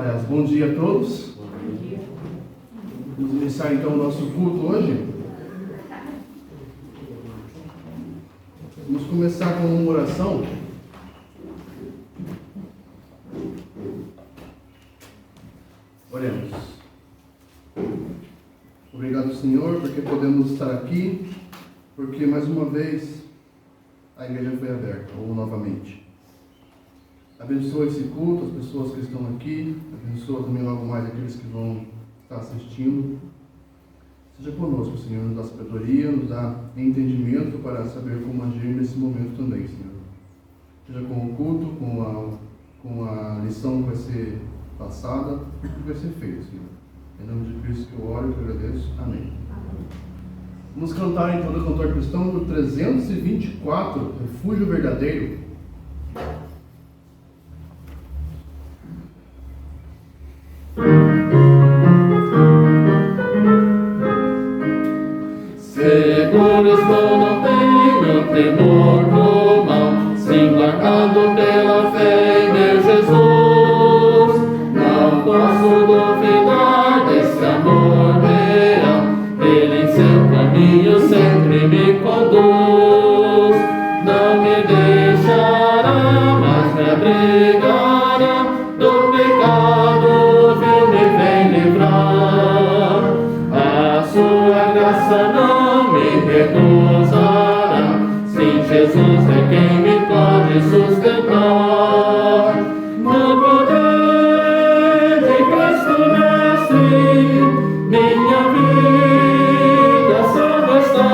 Aliás, bom dia a todos. Vamos iniciar então o nosso culto hoje. Vamos começar com uma oração. Oremos. Obrigado, Senhor, porque podemos estar aqui, porque mais uma vez a igreja foi aberta, ou novamente. Abençoa esse culto, as pessoas que estão aqui, abençoa também logo mais aqueles que vão estar assistindo. Seja conosco, Senhor, nos dá sabedoria, nos dá entendimento para saber como agir nesse momento também, Senhor. Seja com o culto, com a lição que vai ser passada, o que vai ser feito, Senhor. Em nome de Cristo que eu oro e que eu agradeço. Amém. Vamos cantar então do cantor cristão do 324, Refúgio Verdadeiro. Seguro estou, não tenho temor do mal, sim guardado pela fé em meu Jesus. Não posso duvidar desse amor real, Ele em seu caminho sempre me conduz. Não me deixará, mas me abrigará do pecado, vil me vem livrar. A sua graça não me recusará, sim, Jesus é quem me pode sustentar. No poder de Cristo Mestre, minha vida salva está.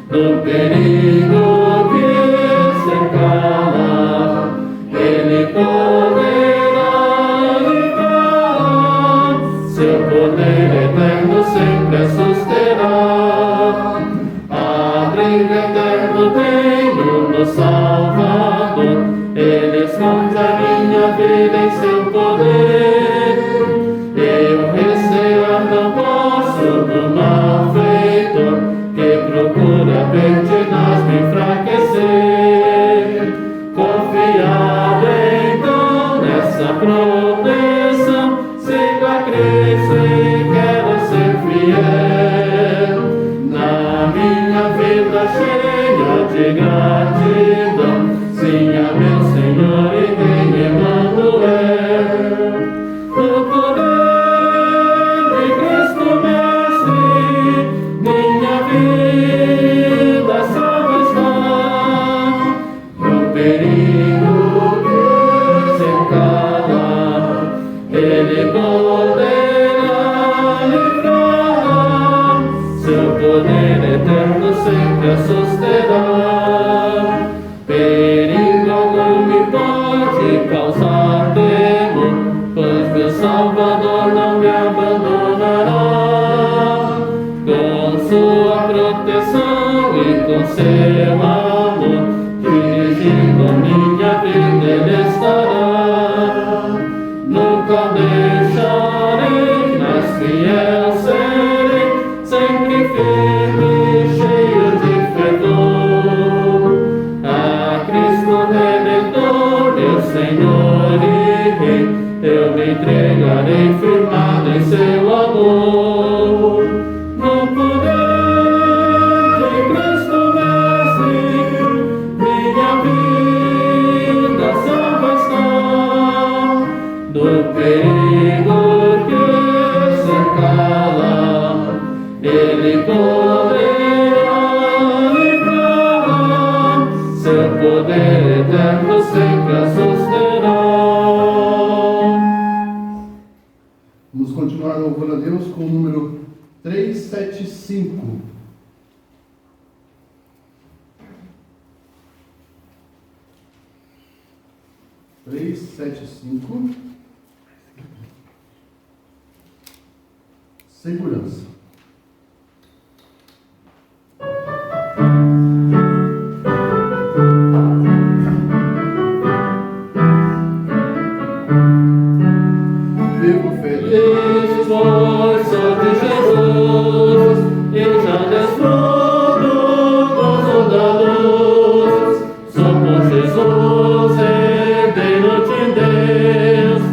Do perigo que cercá-la, Ele poderá livrar. Seu poder eterno sempre a susterá. Abrigo eterno tenho no Salvador, Ele esconde a minha vida em seu poder. Eu recear não posso do malfeitor, que procura pertinaz me enfraquecer. Confiado então nessa proteção, sigo a Cristo e quero ser fiel. Na minha vida cheia de gratidão, sim a meu Senhor e Rei Emmanuel. No poder de Cristo Mestre, minha vida salva está. No perigo que cercá-la, Ele poderá livrar. Seu poder eterno sempre a susterá. Perigo algum me pode causar temor, pois meu Salvador não me abandonará. Com sua proteção e com seu amor, dirigindo minha vida Ele estará. Nunca deixarei, mas fiel serei, sempre firme, cheio de fervor. A Cristo Redentor, meu Senhor e Rei, eu me entregarei firmado em seu amor. No poder de Cristo Mestre, minha vida salva está. Do perigo que cercá-la, Ele poderá livrar. Seu poder eterno sempre a susterá. Vamos continuar louvando a Deus com o número 375. Segurança. Vivo feliz, pois sou de Jesus, e já desfruto do gozo da luz. Sou por Jesus, herdeiro de Deus,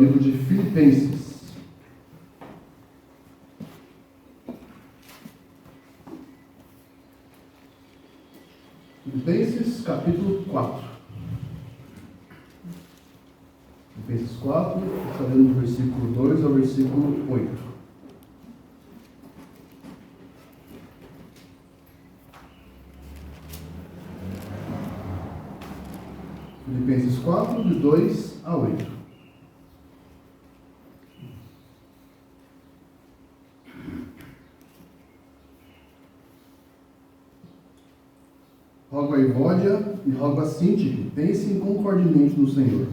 livro de Filipenses. Filipenses, capítulo 4. Filipenses 4, está lendo do versículo 2 ao versículo 8. Filipenses 4, de 2 a 8. Rogo a Evódia e rogo a Síntique que pensem concordemente no Senhor.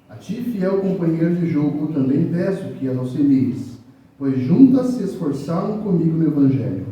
A ti, fiel companheiro de jogo, também peço que as auxilies, pois juntas se esforçaram comigo no Evangelho.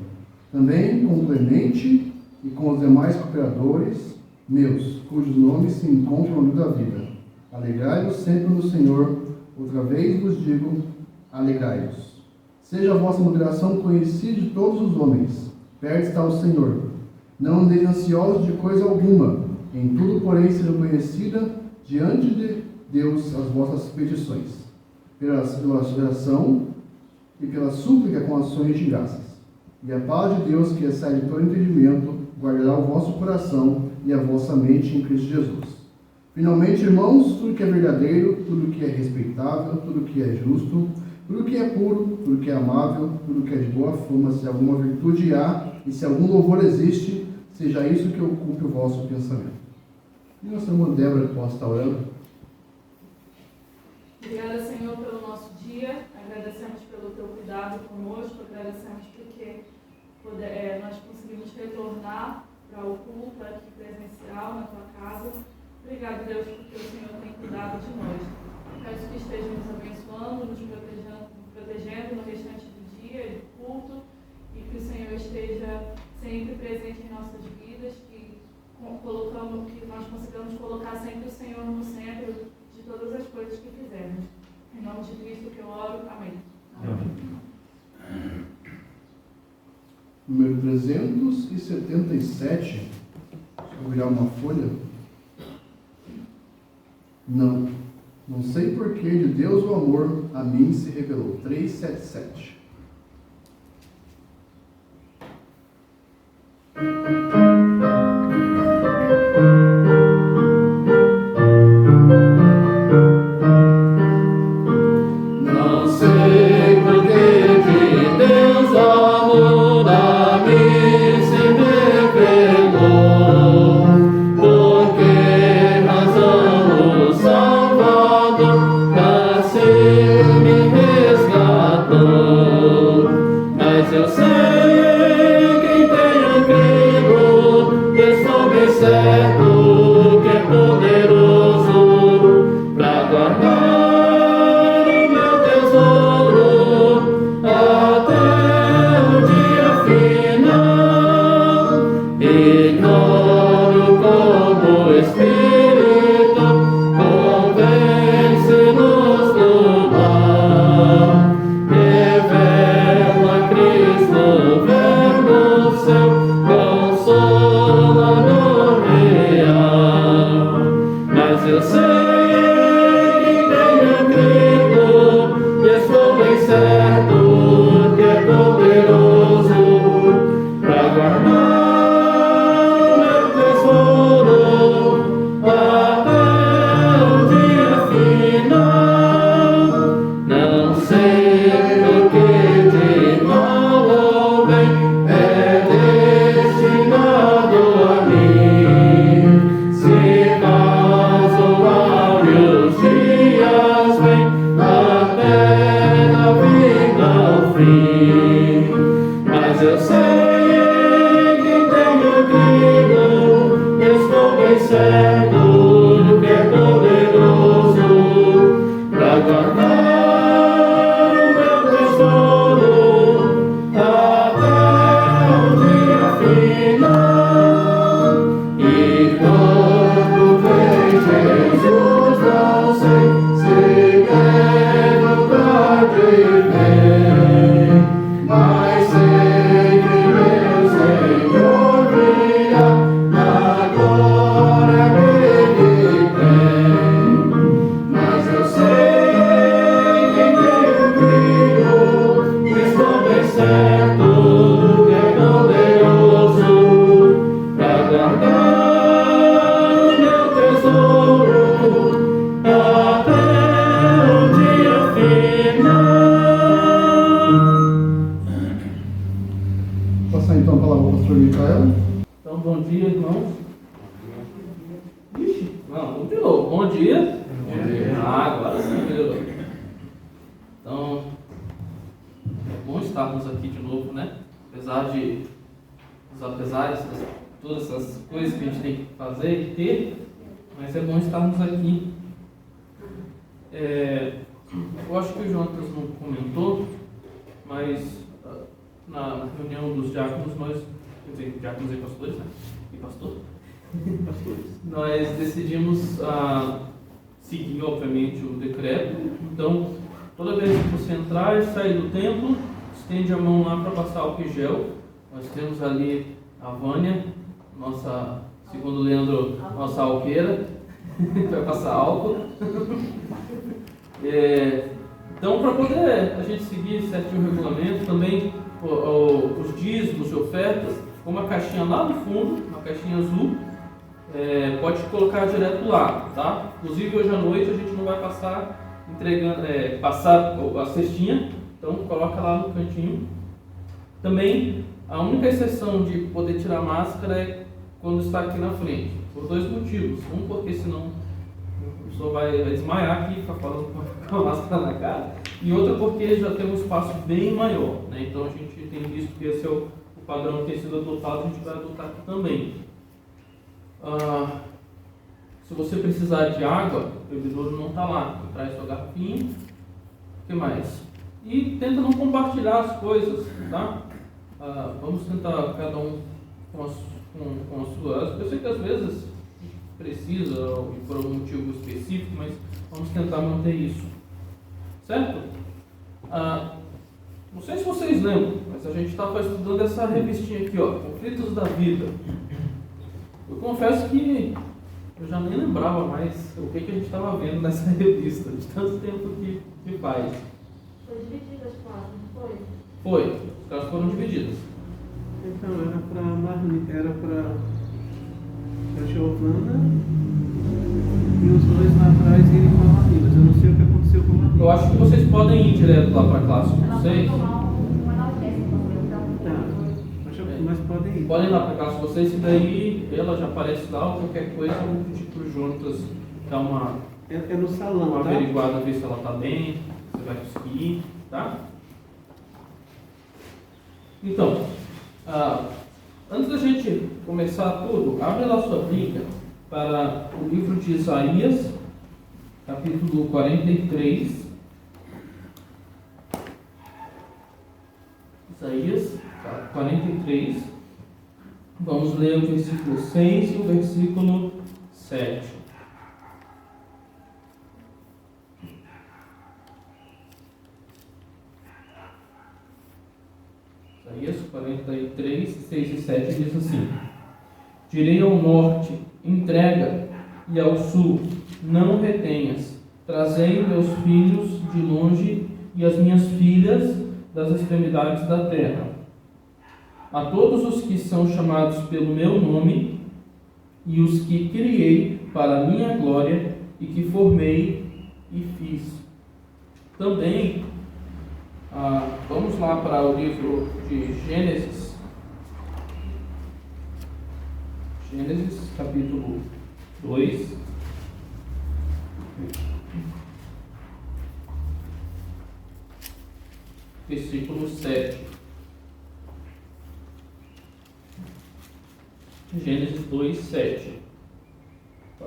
Também com Clemente e com os demais cooperadores meus, cujos nomes se encontram no livro da vida. Alegrai-vos sempre no Senhor. Outra vez vos digo, alegrai-vos. Seja a vossa moderação conhecida de todos os homens. Perto está o Senhor. Não andeis ansiosos de coisa alguma. Em tudo, porém, seja conhecida diante de Deus as vossas petições, pela oração e pela súplica com ações de graças. E a paz de Deus, que excede todo entendimento, guardará o vosso coração e a vossa mente em Cristo Jesus. Finalmente, irmãos, tudo que é verdadeiro, tudo que é respeitável, tudo que é justo, tudo que é puro, tudo que é amável, tudo que é de boa fama, se alguma virtude há e se algum louvor existe, seja isso que ocupe o vosso pensamento. E nossa irmã Débora possa estar orando. Obrigada, Senhor, pelo nosso dia. Agradecemos pelo teu cuidado conosco. Agradecemos porque nós conseguimos retornar para o culto aqui presencial na tua casa. Obrigado, Deus, porque o Senhor tem cuidado de nós. Peço que esteja nos abençoando, nos protegendo no restante do dia e do culto, e que o Senhor esteja sempre presente em nossas vidas, que nós consigamos colocar sempre o Senhor no centro de todas as coisas que fizermos. Em nome de Cristo que eu oro. Amém. Amém. Número 377. Deixa eu virar uma folha. Não sei por que de Deus o amor a mim se revelou. 377. Não sei por que de Deus o amor a mim se revelou, por que razão o Salvador nasceu e me resgatou. Mas eu sei que em tenho crido, estou bem certo que é poderoso para guardar o meu tesouro até o dia final. Ignoro como o Espírito convence-nos do mal. Revela Cristo, o Verbo seu, consola no real. irmãos. Ixi, não, vamos de novo. Bom dia. Bom dia. Agora sim, melhorou. Então, é bom estarmos aqui de novo, né? Apesar dos apesares, todas essas coisas que a gente tem que fazer e ter, mas é bom estarmos aqui. Eu acho que o Jonas não comentou, mas na reunião dos diáconos, quer dizer, diáconos e pastores, né? E pastor? Nós decidimos seguir, obviamente, o decreto. Então, toda vez que você entrar e sair do templo, estende a mão lá para passar álcool em gel. Nós temos ali a Vânia, nossa, segundo o Leandro, nossa alqueira, vai passar álcool. Então, para poder a gente seguir certinho o regulamento, também os dízimos e ofertas, com uma caixinha lá no fundo, uma caixinha azul, pode colocar direto lá, tá? Inclusive hoje à noite a gente não vai passar entregando, passar a cestinha, então coloca lá no cantinho. Também a única exceção de poder tirar máscara é quando está aqui na frente, por dois motivos. Um, porque senão a pessoa vai desmaiar aqui, ficar falando com a máscara na cara, e outra porque já tem um espaço bem maior, né? Então a gente tem visto que esse é o padrão que tem sido adotado, a gente vai adotar aqui também. Se você precisar de água, o bebedouro não está lá, traz sua garrafinha. O que mais? E tenta não compartilhar as coisas, tá? Vamos tentar cada um com as suas. Eu sei que às vezes precisa por algum motivo específico, mas vamos tentar manter isso, certo? Não sei se vocês lembram, mas a gente estava estudando essa revistinha aqui, ó, Conflitos da Vida. Eu confesso que eu já nem lembrava mais o que a gente estava vendo nessa revista, de tanto tempo que faz. Foi dividida as classes, não foi? Foi, as classes foram divididas. Então, era para Marli, era para Giovana e os dois lá atrás irem com a Marli, mas eu não sei o que aconteceu com a Marli. Eu acho que vocês podem ir direto lá para a classe de vocês. Mas podem ir. Podem ir lá para a classe de vocês, e daí ela já aparece lá, ou qualquer coisa, eu vou pedir para o Jonas dar uma no salão, uma tá? averiguada, ver se ela está bem, você vai conseguir ir, tá? Então, antes da gente começar tudo, abre lá sua Bíblia para o livro de Isaías, capítulo 43. Isaías 43. Vamos ler o versículo 6 e o versículo 7. Isaías 43, 6 e 7 diz assim: Direi ao norte, entrega, e ao sul, não retenhas. Trazei meus filhos de longe e as minhas filhas das extremidades da terra. A todos os que são chamados pelo meu nome, e os que criei para a minha glória, e que formei e fiz. Também, vamos lá para o livro de Gênesis. Gênesis, capítulo 2. Versículo 7. Gênesis 2, 7.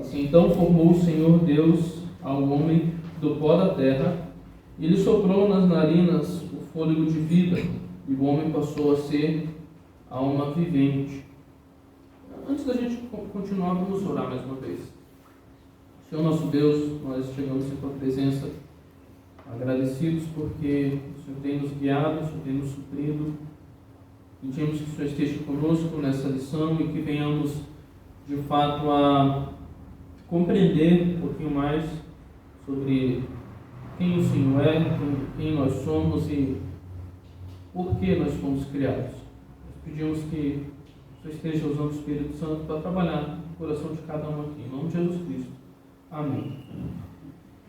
Assim, então formou o Senhor Deus ao homem do pó da terra, e lhe soprou nas narinas o fôlego de vida, e o homem passou a ser alma vivente. Antes da gente continuar, vamos orar mais uma vez. Senhor nosso Deus, nós chegamos em tua presença agradecidos porque o Senhor tem nos guiado, o Senhor tem nos suprido. Pedimos que o Senhor esteja conosco nessa lição e que venhamos, de fato, a compreender um pouquinho mais sobre quem o Senhor é, quem nós somos e por que nós fomos criados. Nós pedimos que o Senhor esteja usando o Espírito Santo para trabalhar no coração de cada um aqui. Em nome de Jesus Cristo. Amém.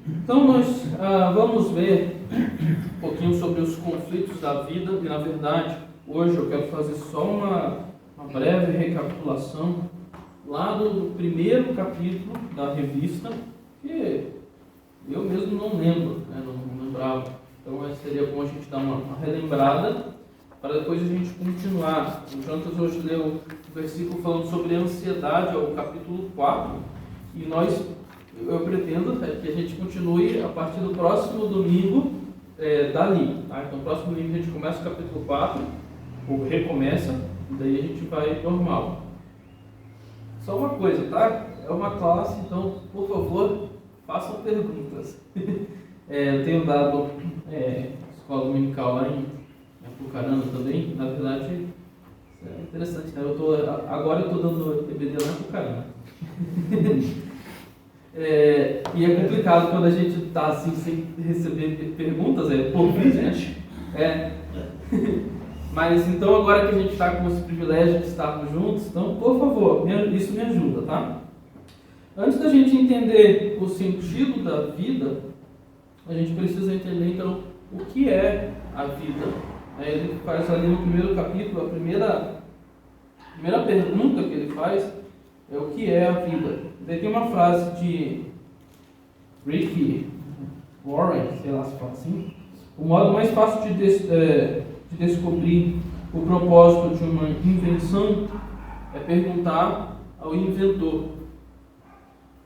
Então nós vamos ver um pouquinho sobre os conflitos da vida e, na verdade, hoje eu quero fazer só uma breve recapitulação lá do primeiro capítulo da revista, que eu mesmo não lembro, né? Não lembrava. Então seria bom a gente dar uma relembrada para depois a gente continuar. O Jonas hoje leu o versículo falando sobre a ansiedade, é o capítulo 4, e eu pretendo que a gente continue a partir do próximo domingo dali. Tá? Então, no próximo domingo a gente começa o capítulo 4, ou recomeça, e daí a gente vai normal. Só uma coisa, tá? É uma classe, então, por favor, façam perguntas. Eu tenho dado escola dominical lá em Apucarana também. Na verdade, é interessante, né? Agora eu estou dando EBD lá em Apucarana. E é complicado quando a gente está assim, sem receber perguntas, por vídeo, né? Mas então agora que a gente está com esse privilégio de estarmos juntos, então, por favor, isso me ajuda, tá? Antes da gente entender o sentido da vida, a gente precisa entender, então, o que é a vida. Ele faz ali no primeiro capítulo, a primeira pergunta que ele faz é o que é a vida. Daí tem uma frase de Rick Warren, sei lá se fala assim: o modo mais fácil de descobrir o propósito de uma invenção é perguntar ao inventor.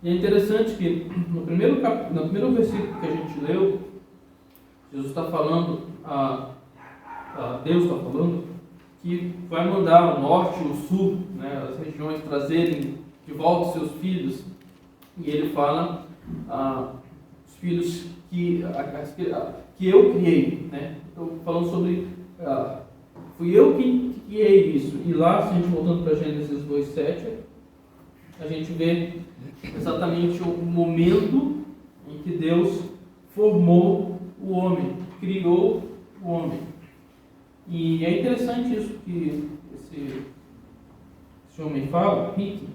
E é interessante que no primeiro versículo que a gente leu, Jesus está falando, Deus está falando, que vai mandar o norte e o sul, né, as regiões, trazerem de volta os seus filhos. E ele fala os filhos que eu criei. Né? Estou falando sobre, fui eu quem criei isso. E lá, se a gente voltando para Gênesis 2:7, a gente vê exatamente o momento em que Deus formou o homem, criou o homem. E é interessante isso que esse homem fala, Rick,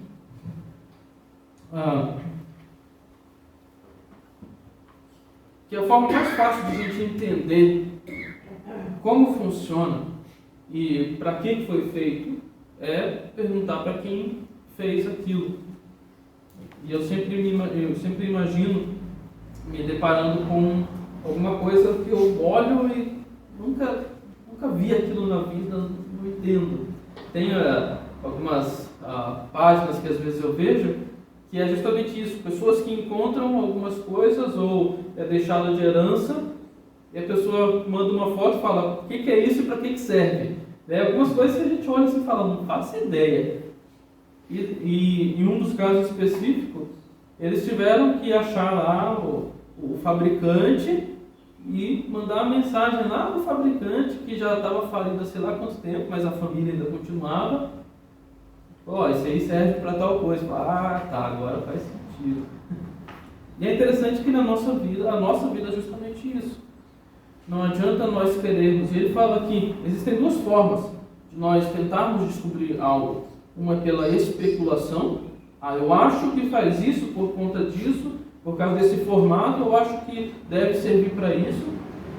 que a forma mais fácil de a gente entender como funciona e para que foi feito é perguntar para quem fez aquilo. E eu sempre imagino me deparando com alguma coisa que eu olho e nunca vi aquilo na vida, não entendo. Tem algumas páginas que às vezes eu vejo que é justamente isso, pessoas que encontram algumas coisas ou é deixado de herança e a pessoa manda uma foto e fala: o que é isso e para que serve? Algumas coisas que a gente olha assim e fala: não faço ideia. E em um dos casos específicos, eles tiveram que achar lá o fabricante e mandar uma mensagem lá do fabricante, que já estava falido há sei lá quanto tempo, mas a família ainda continuava. Isso aí serve para tal coisa. Tá, agora faz sentido. E é interessante que na nossa vida, a nossa vida é justamente isso. Não adianta nós querermos. E ele fala que existem duas formas de nós tentarmos descobrir algo. Uma é pela especulação. Eu acho que faz isso por conta disso, por causa desse formato, eu acho que deve servir para isso.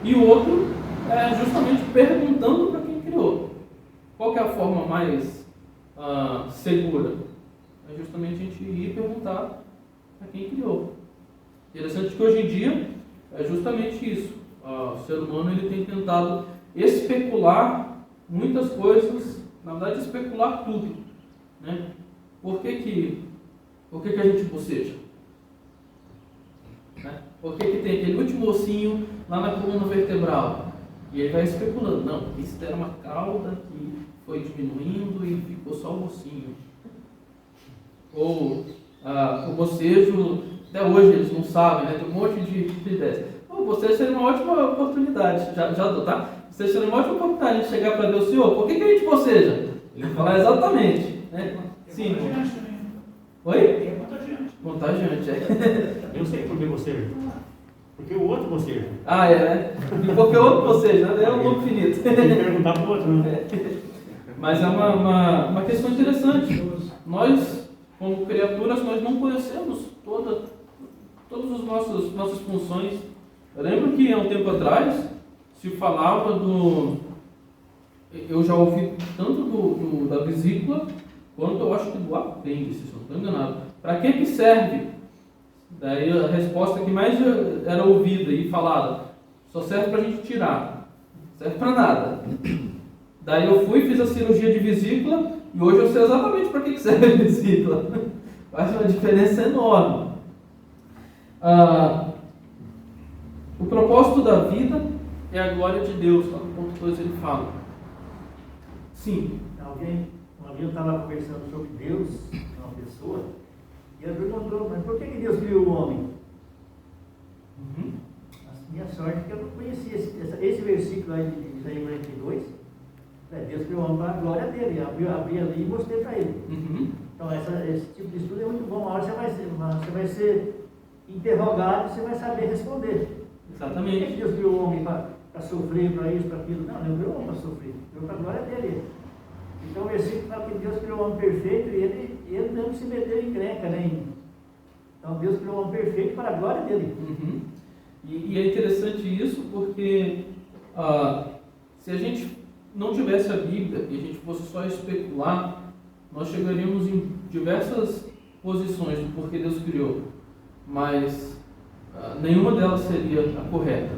E o outro é justamente perguntando para quem criou. Qual que é a forma mais segura? É justamente a gente ir perguntar para quem criou. Interessante que hoje em dia é justamente isso. O ser humano ele tem tentado especular muitas coisas, na verdade especular tudo. Né? Por que a gente boceja? Né? Por que tem aquele último ossinho lá na coluna vertebral? E ele vai especulando: não, isso era uma cauda que foi diminuindo e ficou só o ossinho. Ou o bocejo, até hoje eles não sabem, né? Tem um monte de ideias. O bocejo seria uma ótima oportunidade, já tá? Bocejo seria uma ótima oportunidade de chegar para Deus: Senhor, por que a gente boceja? Ele vai falar exatamente. Né? Sim. Oi? É contagiante. Contagiante, Eu sei por que você. Porque o outro você. né? E porque o outro boceja, né? É um nome finito. Tem que perguntar pro outro, né? Mas é uma questão interessante. Nós, como criaturas, nós não conhecemos todas as nossas funções. Eu lembro que há um tempo atrás se falava eu já ouvi tanto da vesícula quanto eu acho que do apêndice, se não estou enganado. Para que serve? Daí a resposta que mais era ouvida e falada, só serve para a gente tirar, não serve para nada. Daí eu fui, fiz a cirurgia de vesícula e hoje eu sei exatamente para que serve a vesícula. Faz uma diferença enorme. O propósito da vida é a glória de Deus. Lá no ponto 2 ele fala. Sim. Uma vez eu estava conversando sobre Deus, com uma pessoa, e ela perguntou, mas por que Deus criou o homem? Uhum. A minha sorte é que eu não conhecia esse versículo aí de Isaías 42. Deus criou o homem para a glória dele. Abri ali e mostrei para ele. Uhum. Então esse tipo de estudo é muito bom. Uma hora você vai ser interrogado e você vai saber responder. Exatamente. Por que Deus criou o homem para sofrer, para isso, para aquilo? Não, não criou o homem para sofrer. Criou para a glória dele. Então o versículo fala que Deus criou o homem perfeito e ele não se meteu em encrenca, né? Então Deus criou o homem perfeito para a glória dele. Uhum. E é interessante isso porque se a gente não tivesse a Bíblia e a gente fosse só especular, nós chegaríamos em diversas posições do porquê Deus criou, mas nenhuma delas seria a correta,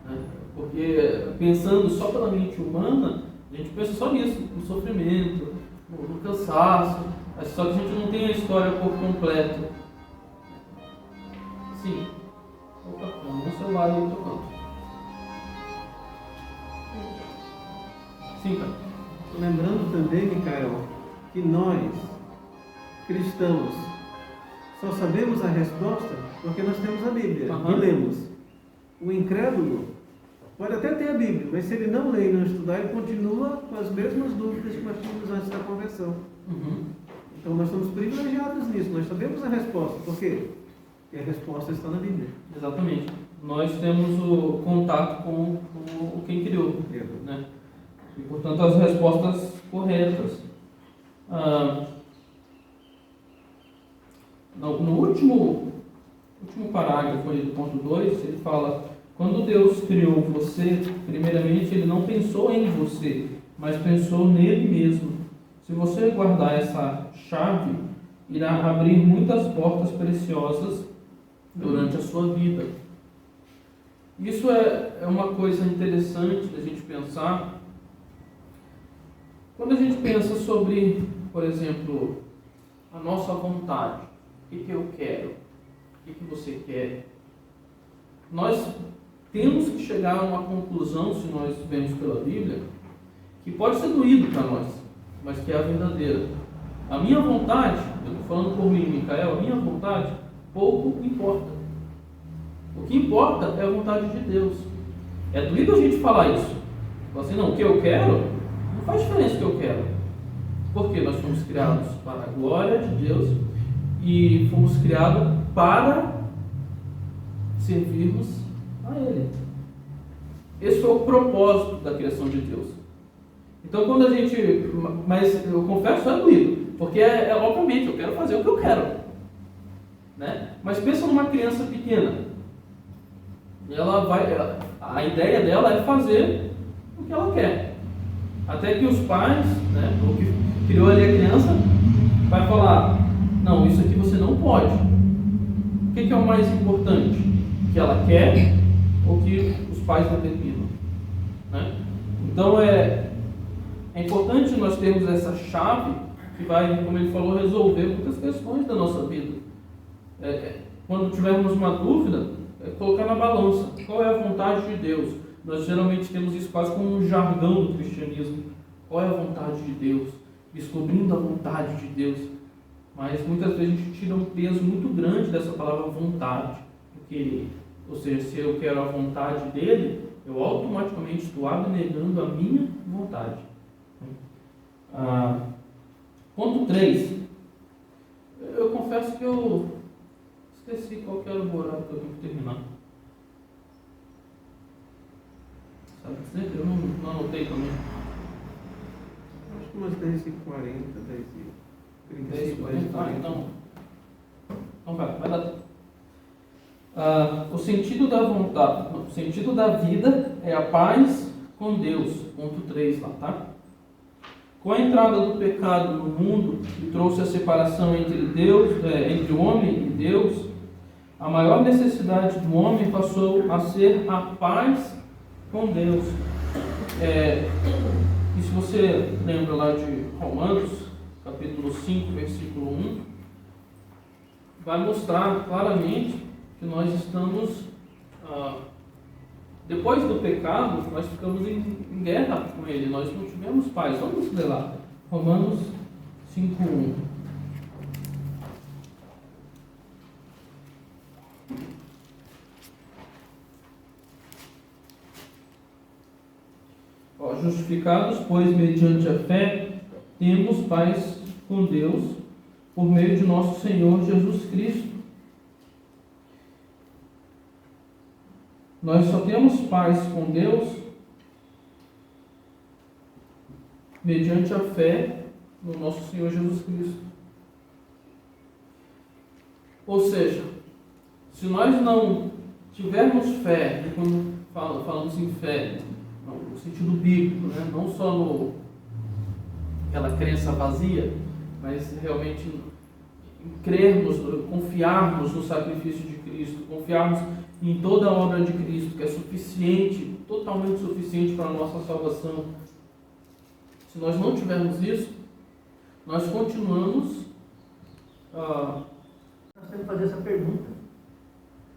né? Porque pensando só pela mente humana, a gente pensa só nisso, no sofrimento, no cansaço, só que a gente não tem a história por completo. Sim. Opa, um celular aí tocando. Sim, cara. Lembrando também, Micael, que nós, cristãos, só sabemos a resposta porque nós temos a Bíblia e lemos. O incrédulo pode até ter a Bíblia, mas se ele não lê e não estudar, ele continua com as mesmas dúvidas que nós tínhamos antes da conversão. Uhum. Então nós somos privilegiados nisso, nós sabemos a resposta. Por quê? Porque a resposta está na Bíblia. Exatamente. Nós temos o contato com quem criou, né? E, portanto, as respostas corretas. No último parágrafo ali do ponto 2, ele fala: quando Deus criou você, primeiramente Ele não pensou em você, mas pensou nele mesmo. Se você guardar essa chave, irá abrir muitas portas preciosas durante a sua vida. Isso é uma coisa interessante da gente pensar. Quando a gente pensa sobre, por exemplo, a nossa vontade, o que eu quero, o que você quer, nós temos que chegar a uma conclusão, se nós vemos pela Bíblia, que pode ser doído para nós, mas que é a verdadeira. A minha vontade, eu estou falando por mim, Micael, a minha vontade pouco importa. O que importa é a vontade de Deus. É doído a gente falar isso. Falar assim, não, o que eu quero não faz diferença o que eu quero. Porque nós fomos criados para a glória de Deus e fomos criados para servirmos a Ele. Esse foi o propósito da criação de Deus. Então quando a gente... Mas eu confesso, é doído. Porque obviamente, eu quero fazer o que eu quero, né? Mas pensa numa criança pequena. A ideia dela é fazer o que ela quer. Até que os pais, né, o que criou ali a criança, vai falar: não, isso aqui você não pode. O que é o mais importante? O que ela quer ou o que os pais determinam, né? Então é importante nós termos essa chave que vai, como ele falou, resolver muitas questões da nossa vida. Quando tivermos uma dúvida, colocar na balança qual é a vontade de Deus. Nós geralmente temos isso quase como um jargão do cristianismo. Qual é a vontade de Deus? Descobrindo a vontade de Deus. Mas muitas vezes a gente tira um peso muito grande dessa palavra vontade. Porque, ou seja, se eu quero a vontade dele, eu automaticamente estou abnegando a minha vontade. Ponto 3. Eu confesso que eu esqueci qual que era o horário que eu tenho que terminar. Sabe sempre? Eu não anotei também. Acho que umas 10h40, 10h35, 10h40. Então vai dar tempo. O sentido da vontade, o sentido da vida é a paz com Deus. Ponto 3 lá, tá? Com a entrada do pecado no mundo, que trouxe a separação entre entre o homem e Deus, a maior necessidade do homem passou a ser a paz com Deus. E se você lembra lá de Romanos, capítulo 5, versículo 1, vai mostrar claramente que nós estamos, depois do pecado, nós ficamos em guerra com Ele, nós não tivemos paz. Vamos ler lá, Romanos 5, 1. Justificados, pois, mediante a fé, temos paz com Deus, por meio de nosso Senhor Jesus Cristo. Nós só temos paz com Deus mediante a fé no nosso Senhor Jesus Cristo. Ou seja, se nós não tivermos fé, e quando falamos em fé, no sentido bíblico, né? Não só aquela crença vazia, mas realmente em crermos, confiarmos no sacrifício de Cristo, confiarmos em toda a obra de Cristo, que é suficiente, totalmente suficiente para a nossa salvação. Se nós não tivermos isso, nós continuamos Nós temos que fazer essa pergunta.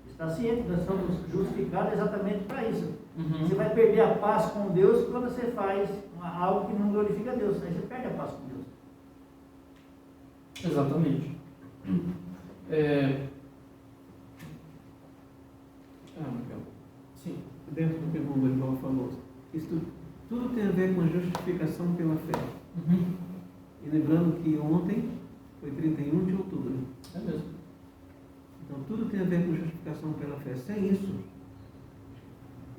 Está ciente que nós somos justificados exatamente para isso. Você vai perder a paz com Deus quando você faz algo que não glorifica a Deus. Aí você perde a paz com Deus. Exatamente. Sim. Dentro do que o Dorival falou, isso tudo tem a ver com a justificação pela fé. E lembrando que ontem foi 31 de outubro. É mesmo. Então tudo tem a ver com justificação pela fé. Sem isso,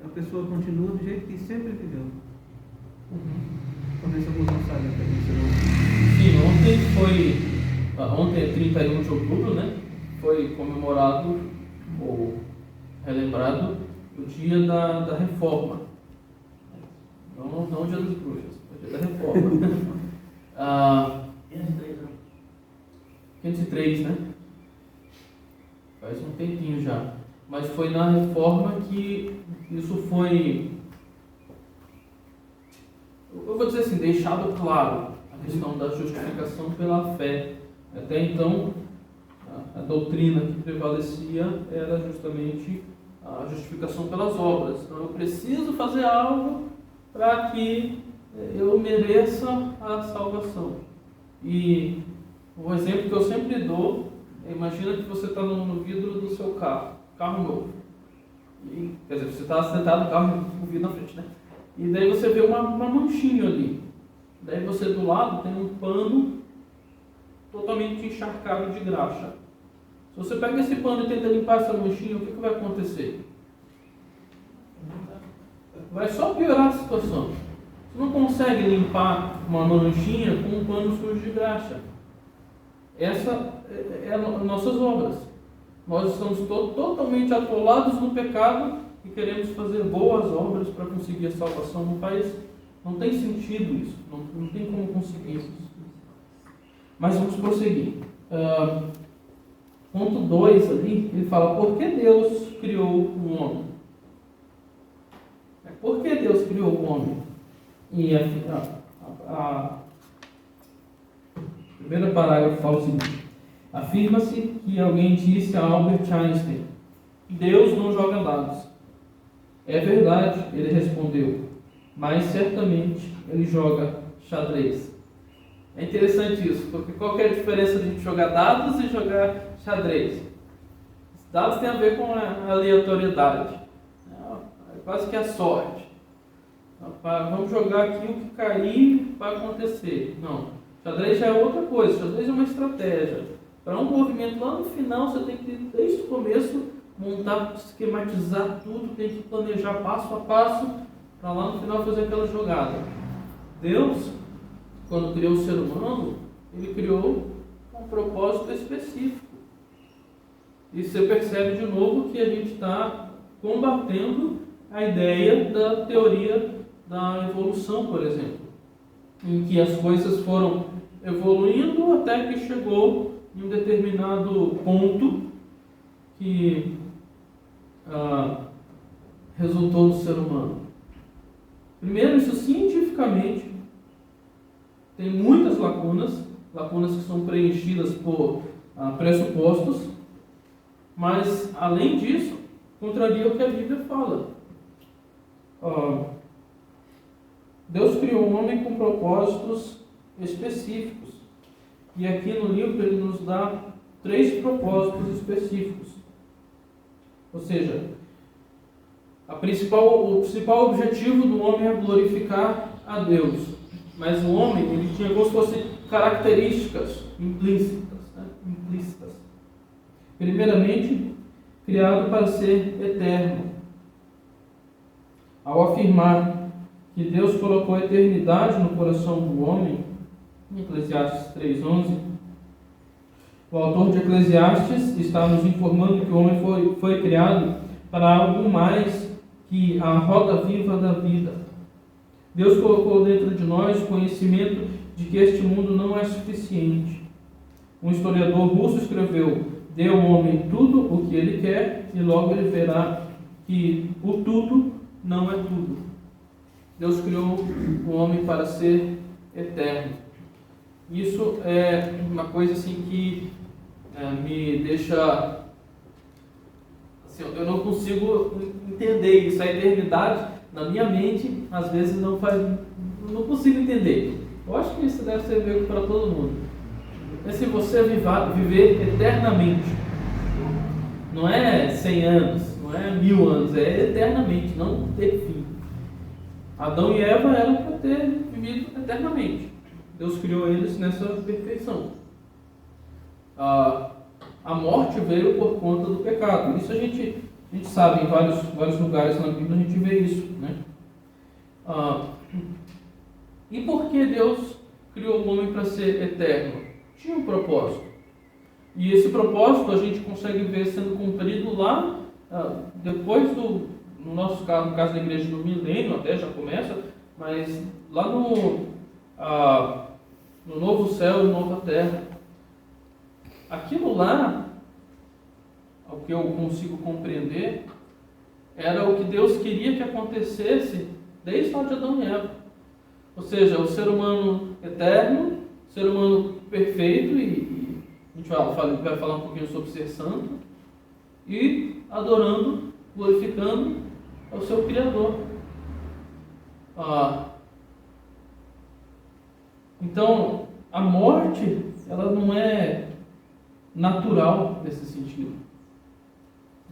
a pessoa continua do jeito que sempre viveu. Talvez alguns não saibam até isso. Sim, ontem é 31 de outubro, né? Foi comemorado ou relembrado o dia da reforma. Não o dia das bruxas, o dia da reforma. 503, né? Faz um tempinho já. Mas foi na reforma que isso foi, eu vou dizer assim, deixado claro a questão da justificação pela fé. Até então, a doutrina que prevalecia era justamente a justificação pelas obras. Então, eu preciso fazer algo para que eu mereça a salvação. E um exemplo que eu sempre dou, imagina que você está no vidro do seu carro novo. Quer dizer, você está sentado no carro com o vidro na frente, né? E daí você vê uma manchinha ali. Daí você do lado tem um pano totalmente encharcado de graxa. Se você pega esse pano e tenta limpar essa manchinha, o que vai acontecer? Vai só piorar a situação. Você não consegue limpar uma manchinha com um pano sujo de graxa. Essa é as nossas obras. Nós estamos totalmente atolados no pecado e queremos fazer boas obras para conseguir a salvação no país. Não tem sentido isso. Não tem como conseguir isso. Mas vamos prosseguir. Ponto 2 ali, ele fala: por que Deus criou o homem? Por que Deus criou o homem? E a primeiro parágrafo fala o seguinte: afirma-se que alguém disse a Albert Einstein: Deus não joga dados. É verdade, ele respondeu, mas certamente ele joga xadrez. É interessante isso, porque qual que é a diferença de jogar dados e jogar xadrez? Os dados têm a ver com a aleatoriedade, é quase que a sorte. Vamos jogar aqui, o que cair vai acontecer. Não, xadrez já é outra coisa, xadrez é uma estratégia. Para um movimento lá no final, você tem que, desde o começo, montar, esquematizar tudo, tem que planejar passo a passo, para lá no final fazer aquela jogada. Deus, quando criou o ser humano, ele criou um propósito específico. E você percebe de novo que a gente está combatendo a ideia da teoria da evolução, por exemplo. em que as coisas foram evoluindo até que chegou em um determinado ponto que resultou no ser humano. Primeiro, isso cientificamente tem muitas lacunas que são preenchidas por pressupostos, mas além disso, contraria o que a Bíblia fala. Deus criou o homem com propósitos específicos, e aqui no livro ele nos dá 3 propósitos específicos. Ou seja, o principal objetivo do homem é glorificar a Deus, mas o homem ele tinha como se fossem características implícitas. Primeiramente, criado para ser eterno. Ao afirmar que Deus colocou a eternidade no coração do homem, em Eclesiastes 3:11, o autor de Eclesiastes está nos informando que o homem foi criado para algo mais que a roda viva da vida. Deus colocou dentro de nós o conhecimento de que este mundo não é suficiente. Um historiador russo escreveu: dê ao homem tudo o que ele quer e logo ele verá que o tudo não é tudo. Deus criou o homem para ser eterno. Isso é uma coisa assim que me deixa... Assim, eu não consigo entender isso. A eternidade, na minha mente, às vezes não consigo entender. Eu acho que isso deve ser meio que para todo mundo. É se você viver eternamente. Não é 100 anos, não é 1000 anos, é eternamente, não ter fim. Adão e Eva eram para ter vivido eternamente. Deus criou eles nessa perfeição. A morte veio por conta do pecado. Isso a gente sabe, em vários lugares na Bíblia a gente vê isso, né? E por que Deus criou o homem para ser eterno? Tinha um propósito. E esse propósito a gente consegue ver sendo cumprido lá, depois no nosso caso, no caso da igreja do milênio, até já começa, mas lá no novo céu e nova terra. Aquilo lá, o que eu consigo compreender, era o que Deus queria que acontecesse desde lá de Adão e Eva. Ou seja, o ser humano eterno, o ser humano perfeito, e a gente vai falar um pouquinho sobre ser santo, e adorando, glorificando ao seu Criador. Então, a morte, ela não é natural nesse sentido.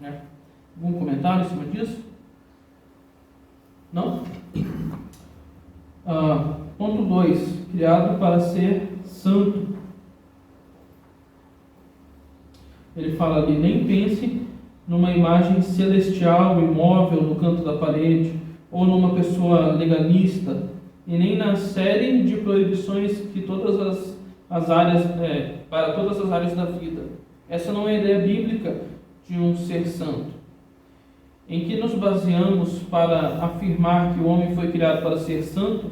Né? Algum comentário em cima disso? Não? Ponto 2. Criado para ser santo. Ele fala ali: nem pense numa imagem celestial, imóvel no canto da parede, ou numa pessoa legalista, e nem na série de proibições que todas as áreas, para todas as áreas da vida. Essa não é a ideia bíblica de um ser santo. Em que nos baseamos para afirmar que o homem foi criado para ser santo?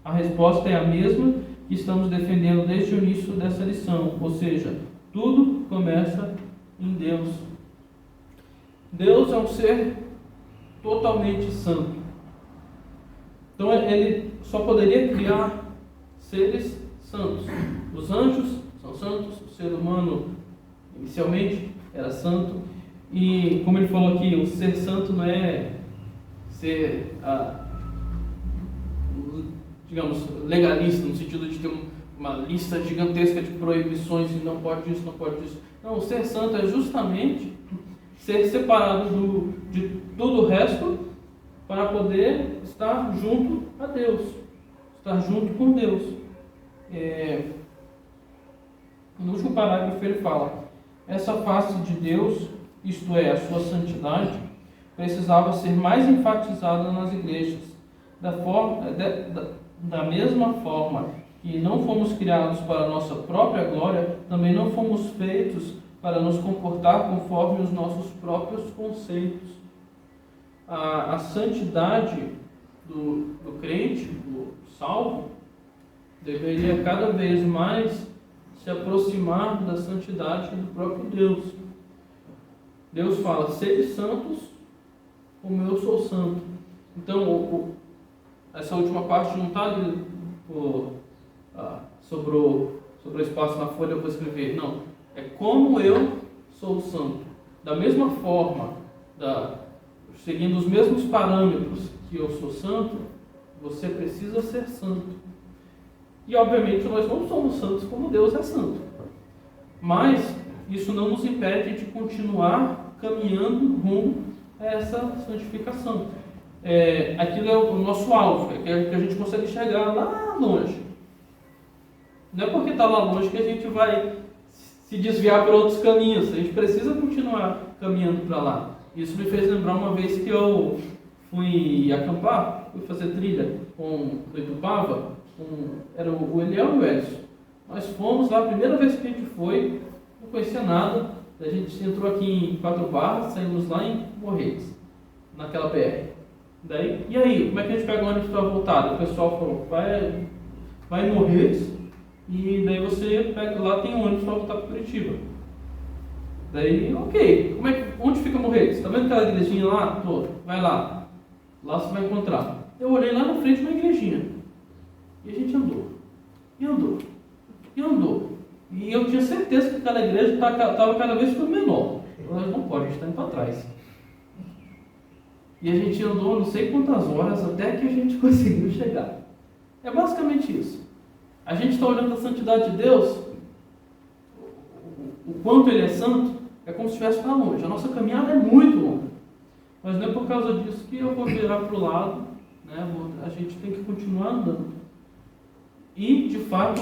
A resposta é a mesma que estamos defendendo desde o início dessa lição, ou seja, tudo começa em Deus. Deus é um ser totalmente santo. Então ele só poderia criar seres santos. Os anjos são santos, o ser humano inicialmente era santo, e como ele falou aqui, o ser santo não é ser, digamos, legalista, no sentido de ter uma lista gigantesca de proibições e não pode isso, não pode isso. Não, o ser santo é justamente ser separado de todo o resto para poder estar junto a Deus, estar junto com Deus. No último parágrafo ele fala: essa face de Deus, isto é, a sua santidade, precisava ser mais enfatizada nas igrejas. Da mesma forma que não fomos criados para a nossa própria glória, também não fomos feitos para nos comportar conforme os nossos próprios conceitos. A santidade do crente, do salvo, deveria cada vez mais se aproximar da santidade do próprio Deus. Deus fala: sede santos, como eu sou santo. Então, essa última parte não está ali sobrou espaço na folha, eu vou escrever. Não, é como eu sou santo. Da mesma forma, seguindo os mesmos parâmetros que eu sou santo, você precisa ser santo. E obviamente nós não somos santos como Deus é santo. Mas isso não nos impede de continuar caminhando rumo a essa santificação. Aquilo é o nosso alvo, é que a gente consegue chegar lá longe. Não é porque está lá longe que a gente vai se desviar para outros caminhos. A gente precisa continuar caminhando para lá. Isso me fez lembrar uma vez que eu fui acampar, fui fazer trilha com o Itupava, era o Eliel e o Edson. Nós fomos lá, a primeira vez que a gente foi, não conhecia nada. A gente entrou aqui em 4 Barras, saímos lá em Morretes, naquela PR. E aí, como é que a gente pega o ônibus para voltar? O pessoal falou: vai em Morretes, e daí você pega, lá tem um ônibus para voltar para Curitiba. Daí, ok, onde fica Morretes? Tá vendo aquela igrejinha lá? Vai lá, você vai encontrar. Eu olhei lá na frente de uma igrejinha, e a gente andou, e andou, e andou. E eu tinha certeza que aquela igreja estava cada vez ficando menor. Nós não pode, a gente está indo para trás. E a gente andou não sei quantas horas até que a gente conseguiu chegar. É basicamente isso. A gente está olhando a santidade de Deus, o quanto Ele é santo, é como se estivesse lá longe. A nossa caminhada é muito longa. Mas não é por causa disso que eu vou virar para o lado, né? A gente tem que continuar andando. E, de fato,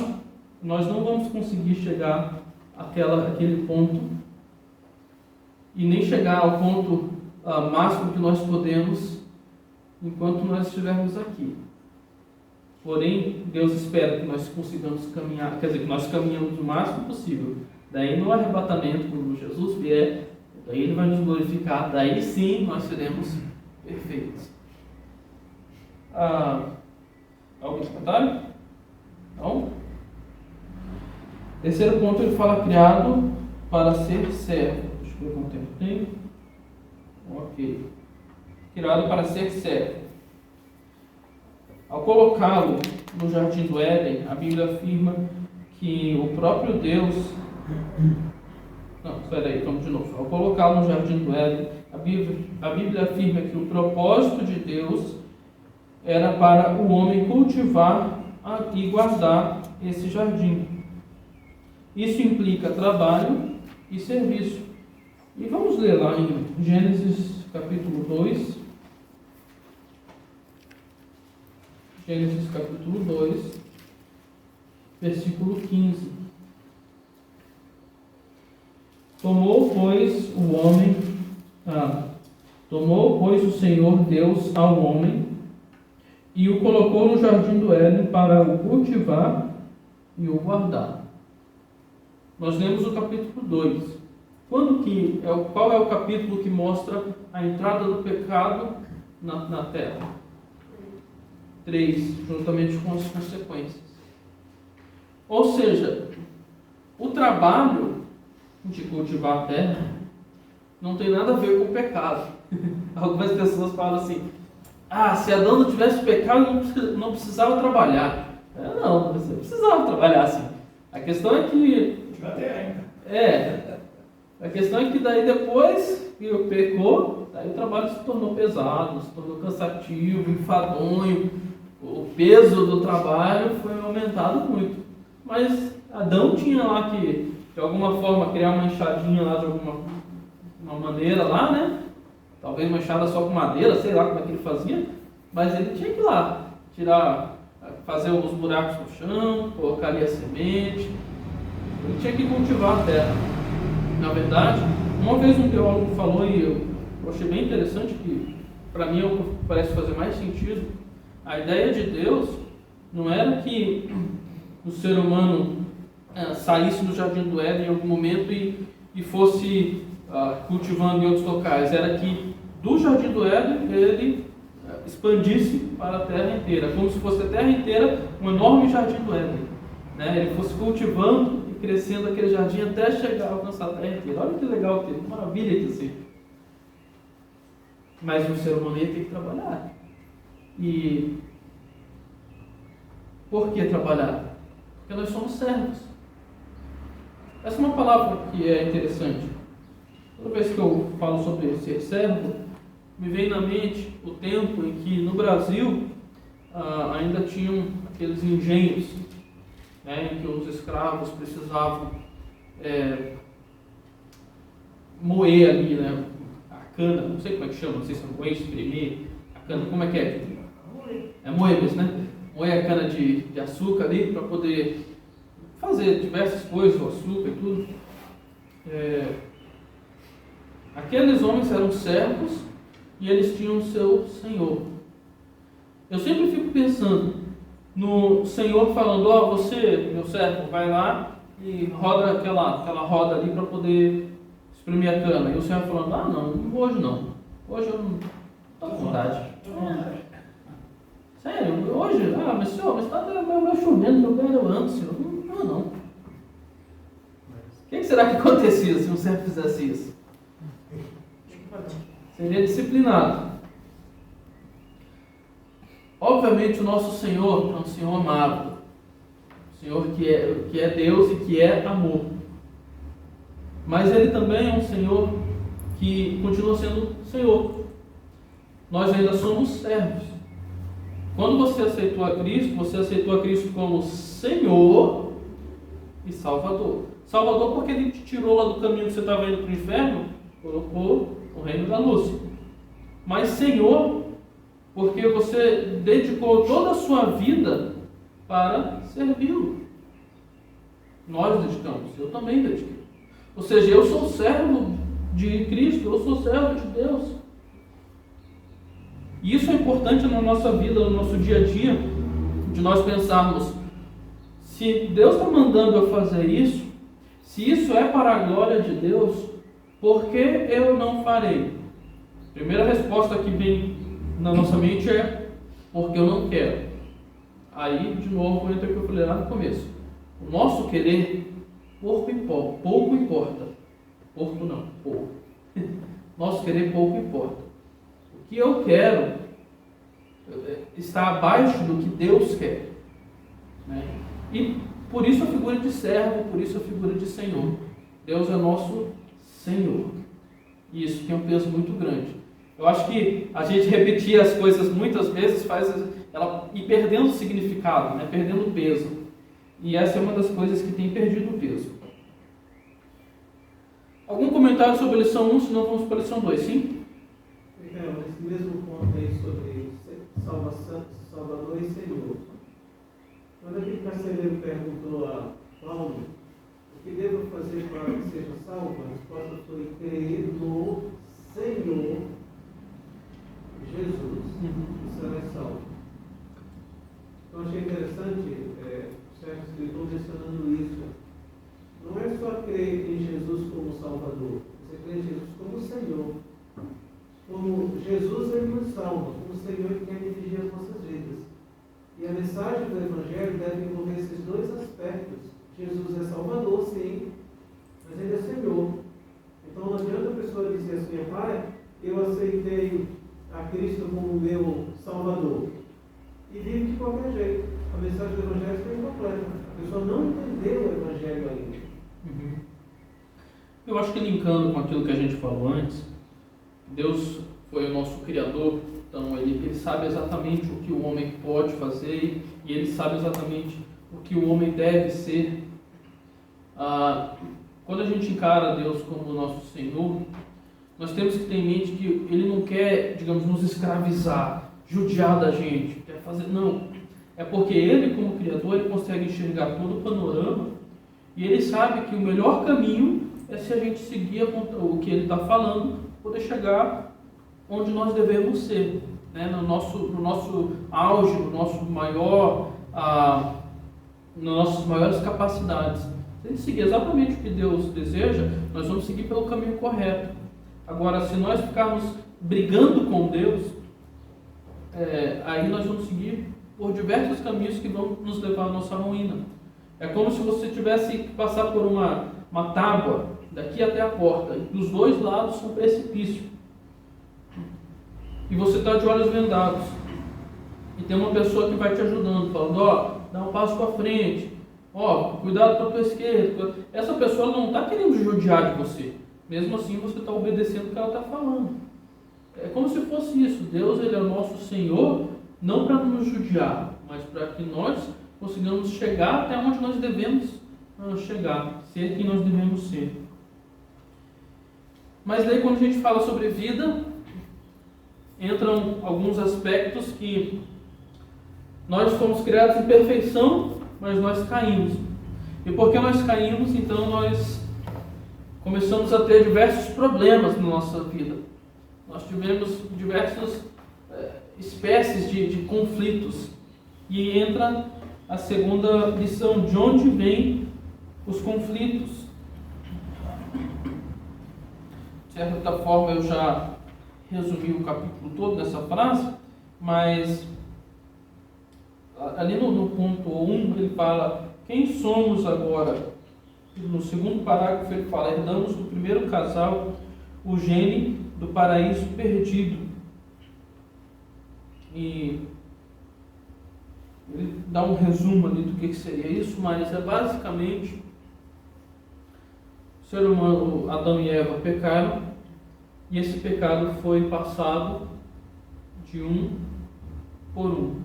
nós não vamos conseguir chegar àquele ponto e nem chegar ao ponto máximo que nós podemos enquanto nós estivermos aqui. Porém, Deus espera que nós consigamos caminhar, quer dizer, que nós caminhamos o máximo possível. Daí no arrebatamento, quando Jesus vier, daí Ele vai nos glorificar, daí sim nós seremos perfeitos. Algum comentário? Não? Terceiro ponto, ele fala: criado para ser servo. Deixa eu ver quanto tempo tem. Ok. Criado para ser servo. Ao colocá-lo no jardim do Éden, a Bíblia afirma que o próprio Deus... Não, espera aí, vamos de novo. Ao colocá-lo no jardim do Éden, a Bíblia afirma que o propósito de Deus era para o homem cultivar e guardar esse jardim. Isso implica trabalho e serviço. E vamos ler lá em Gênesis capítulo 2. Gênesis capítulo 2, versículo 15. Tomou, pois, o Senhor Deus ao homem e o colocou no jardim do Éden para o cultivar e o guardar. Nós lemos o capítulo 2. Qual é o capítulo que mostra a entrada do pecado na terra? 3, juntamente com as consequências. Ou seja, o trabalho de cultivar a terra não tem nada a ver com o pecado. Algumas pessoas falam assim: se Adão não tivesse pecado, não precisava trabalhar. Não, você precisava trabalhar sim. A questão é que... A questão é que daí depois que pecou, daí o trabalho se tornou pesado, se tornou cansativo, enfadonho. O peso do trabalho foi aumentado muito. Mas Adão tinha lá que, de alguma forma, criar uma enxadinha lá de alguma maneira lá, né? Talvez uma enxada só com madeira, sei lá como é que ele fazia. Mas ele tinha que ir lá, fazer os buracos no chão, colocar ali a semente. Ele tinha que cultivar a terra. Na verdade, uma vez um teólogo falou, e eu achei bem interessante, que para mim parece fazer mais sentido. A ideia de Deus não era que o ser humano saísse do jardim do Éden em algum momento e fosse cultivando em outros locais. Era que do jardim do Éden ele expandisse para a terra inteira, como se fosse a terra inteira um enorme jardim do Éden, né? Ele fosse cultivando e crescendo aquele jardim até chegar a alcançar a terra inteira. Olha que legal, que maravilha que assim. Mas o ser humano tem que trabalhar. E por que trabalhar? Porque nós somos servos. Essa é uma palavra que é interessante. Toda vez que eu falo sobre ser servo, me vem na mente o tempo em que no Brasil ainda tinham aqueles engenhos, né, em que os escravos precisavam moer ali, né, a cana, não sei como é que chama, não sei se é moer, espremer, a cana, como é que é? É moer mesmo, né? Moer a cana de açúcar ali para poder fazer diversas coisas, o açúcar e tudo. Aqueles homens eram servos e eles tinham seu senhor. Eu sempre fico pensando no senhor falando: ó, você, meu servo, vai lá e roda aquela roda ali para poder espremer a cana. E o senhor falando: ah, não, hoje não. Hoje eu não estou com vontade. Sério, hoje? Ah, mas senhor, mas está meu chovendo, meu quero antes, senhor. Não. O que será que acontecia se um servo fizesse isso? Seria disciplinado. Obviamente o nosso Senhor é um Senhor amável, um Senhor que é Deus e que é amor. Mas Ele também é um Senhor que continua sendo Senhor. Nós ainda somos servos. Quando você aceitou a Cristo como Senhor e Salvador. Salvador porque Ele te tirou lá do caminho que você estava indo para o inferno, colocou o reino da luz. Mas Senhor, porque você dedicou toda a sua vida para servi-lo. Nós dedicamos, eu também dediquei. Ou seja, eu sou servo de Cristo, eu sou servo de Deus. E isso é importante na nossa vida, no nosso dia a dia, de nós pensarmos: se Deus está mandando eu fazer isso, se isso é para a glória de Deus, por que eu não farei? Primeira resposta que vem na nossa mente é: porque eu não quero. Aí, de novo, entra o que eu falei lá no começo. O nosso querer, pouco importa. Pouco não, pouco. Nosso querer pouco importa. O que eu quero está abaixo do que Deus quer, né? E por isso a figura de servo, por isso a figura de Senhor. Deus é nosso Senhor. E isso tem um peso muito grande. Eu acho que a gente repetir as coisas muitas vezes faz ela ir perdendo significado, né? Perdendo peso. E essa é uma das coisas que tem perdido o peso. Algum comentário sobre a lição 1, senão vamos para a lição 2, sim? Esse mesmo ponto aí sobre Salvador e Senhor. Quando aquele carcereiro perguntou a Paulo: o que devo fazer para que seja salvo? A resposta foi: crer no Senhor Jesus, e será salvo. Então achei interessante o certo escritor mencionando isso. Não é só crer em Jesus como Salvador, você crê em Jesus como Senhor. Como Jesus, Ele nos salva, como Senhor, Ele quer dirigir as nossas vidas. E a mensagem do Evangelho deve envolver esses dois aspectos. Jesus é Salvador, sim, mas Ele é Senhor. Então não adianta a pessoa dizer assim: pai, eu aceitei a Cristo como meu Salvador, e vive de qualquer jeito. A mensagem do Evangelho está incompleta. A pessoa não entendeu o Evangelho ainda. Eu acho que linkando com aquilo que a gente falou antes, Deus foi o nosso Criador, então ele sabe exatamente o que o homem pode fazer e ele sabe exatamente o que o homem deve ser. Quando a gente encara Deus como nosso Senhor, nós temos que ter em mente que Ele não quer, digamos, nos escravizar, judiar da gente, quer fazer, não. É porque Ele, como Criador, Ele consegue enxergar todo o panorama e Ele sabe que o melhor caminho é se a gente seguir o que Ele está falando, poder chegar onde nós devemos ser, né? no nosso auge, no nosso maior, nas nossas maiores capacidades. Se a gente seguir exatamente o que Deus deseja, nós vamos seguir pelo caminho correto. Agora, se nós ficarmos brigando com Deus, aí nós vamos seguir por diversos caminhos que vão nos levar à nossa ruína. É como se você tivesse que passar por uma tábua daqui até a porta, e dos dois lados um precipício. E você está de olhos vendados. E tem uma pessoa que vai te ajudando, falando, dá um passo para frente, cuidado para a tua esquerda. Essa pessoa não está querendo judiar de você. Mesmo assim, você está obedecendo o que ela está falando. É como se fosse isso. Deus, Ele é o nosso Senhor, não para nos judiar, mas para que nós consigamos chegar até onde nós devemos chegar, ser quem nós devemos ser. Mas daí, quando a gente fala sobre vida, entram alguns aspectos que nós fomos criados em perfeição, mas nós caímos. E porque nós caímos, então nós começamos a ter diversos problemas na nossa vida. Nós tivemos diversas espécies de conflitos. E entra a segunda lição, de onde vêm os conflitos. De certa forma eu já resumi o capítulo todo dessa frase, mas ali no ponto 1 ele fala, quem somos agora? No segundo parágrafo ele fala, herdamos do primeiro casal o gene do paraíso perdido. E ele dá um resumo ali do que seria isso, mas é basicamente o ser humano, Adão e Eva, pecaram, e esse pecado foi passado de um por um.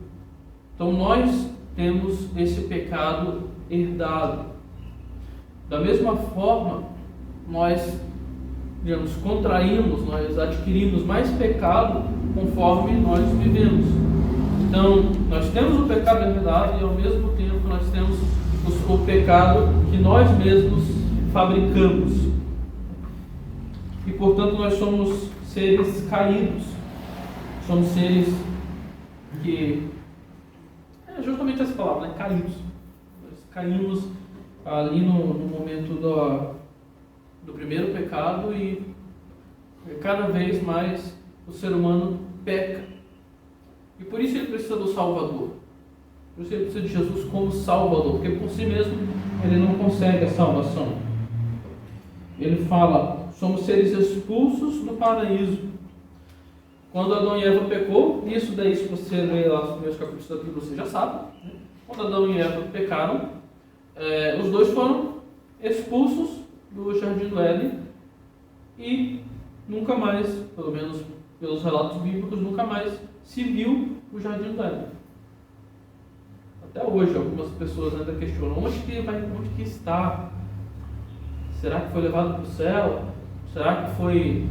Então nós temos esse pecado herdado. Da mesma forma, nós, digamos, contraímos, nós adquirimos mais pecado conforme nós vivemos. Então, nós temos o pecado herdado e ao mesmo tempo nós temos o pecado que nós mesmos fabricamos. E portanto nós somos seres caídos. Somos seres que... é justamente essa palavra, né? Caídos. Nós caímos ali no momento do primeiro pecado e cada vez mais o ser humano peca. E por isso ele precisa do Salvador. Por isso ele precisa de Jesus como Salvador, porque por si mesmo ele não consegue a salvação. Ele fala, somos seres expulsos do paraíso. Quando Adão e Eva pecou, isso daí se você ler lá os primeiros capítulos da Bíblia, você já sabe, né? Quando Adão e Eva pecaram, os dois foram expulsos do Jardim do Éden e nunca mais, pelo menos pelos relatos bíblicos, nunca mais se viu o Jardim do Éden. Até hoje algumas pessoas ainda questionam, onde que está? Será que foi levado para o céu? Será que foi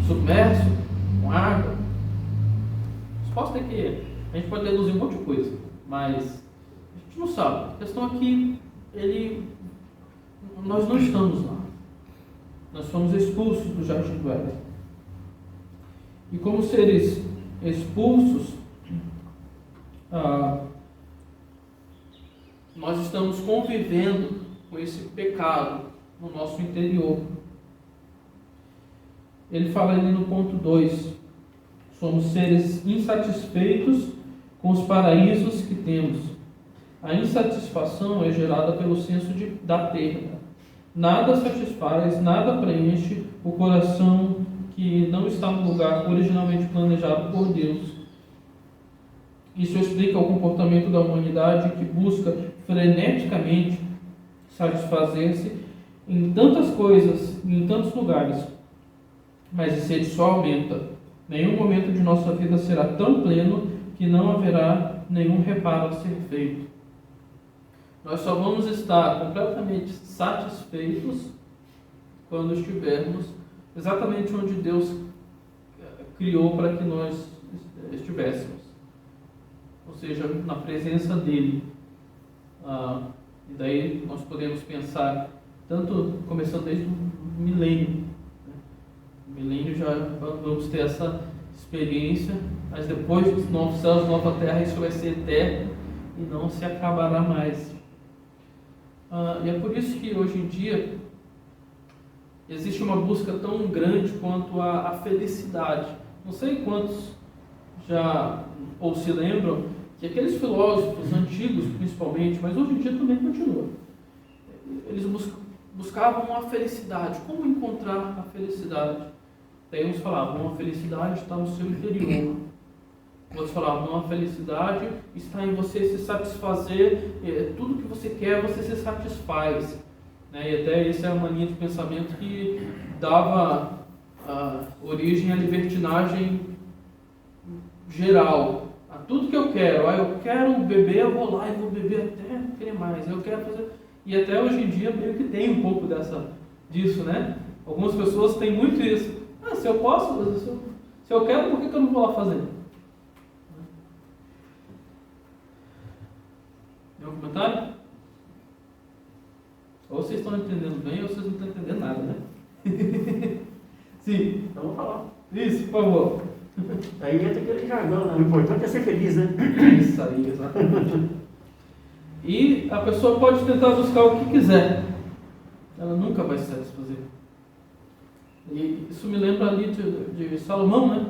submerso com água? A resposta é que a gente pode deduzir um monte de coisa, mas a gente não sabe. A questão é que nós não estamos lá. Nós fomos expulsos do Jardim do Éden. E como seres expulsos, nós estamos convivendo com esse pecado no nosso interior. Ele fala ali no ponto 2, somos seres insatisfeitos com os paraísos que temos. A insatisfação é gerada pelo senso da perda. Nada satisfaz, nada preenche o coração que não está no lugar originalmente planejado por Deus. Isso explica o comportamento da humanidade que busca freneticamente satisfazer-se em tantas coisas, em tantos lugares, mas a sede só aumenta. Nenhum momento de nossa vida será tão pleno que não haverá nenhum reparo a ser feito. Nós só vamos estar completamente satisfeitos quando estivermos exatamente onde Deus criou para que nós estivéssemos. Ou seja, na presença dEle. E daí nós podemos pensar, tanto começando desde o milênio. No milênio já vamos ter essa experiência, mas depois dos novos céus, nova terra, isso vai ser eterno e não se acabará mais. E é por isso que hoje em dia existe uma busca tão grande quanto a felicidade. Não sei quantos já ou se lembram que aqueles filósofos antigos, principalmente, mas hoje em dia também continua, eles buscavam a felicidade. Como encontrar a felicidade? Daí uns falavam, a felicidade está no seu interior. Outros falavam, não, a felicidade está em você se satisfazer, tudo que você quer, você se satisfaz. Né? E até essa é uma linha de pensamento que dava origem à libertinagem geral. A tudo que eu quero beber, eu vou lá e vou beber até não querer mais. Eu quero fazer... E até hoje em dia meio que tem um pouco disso, né? Algumas pessoas têm muito isso. Se eu posso, se eu quero, por que eu não vou lá fazer? Nenhum comentário? Ou vocês estão entendendo bem, ou vocês não estão entendendo nada, né? Sim. Então vou falar. Isso, por favor. Aí entra aquele jargão, né? O importante é ser feliz, né? Isso aí, exatamente. E a pessoa pode tentar buscar o que quiser. Ela nunca vai se satisfazer. E isso me lembra ali de Salomão, né?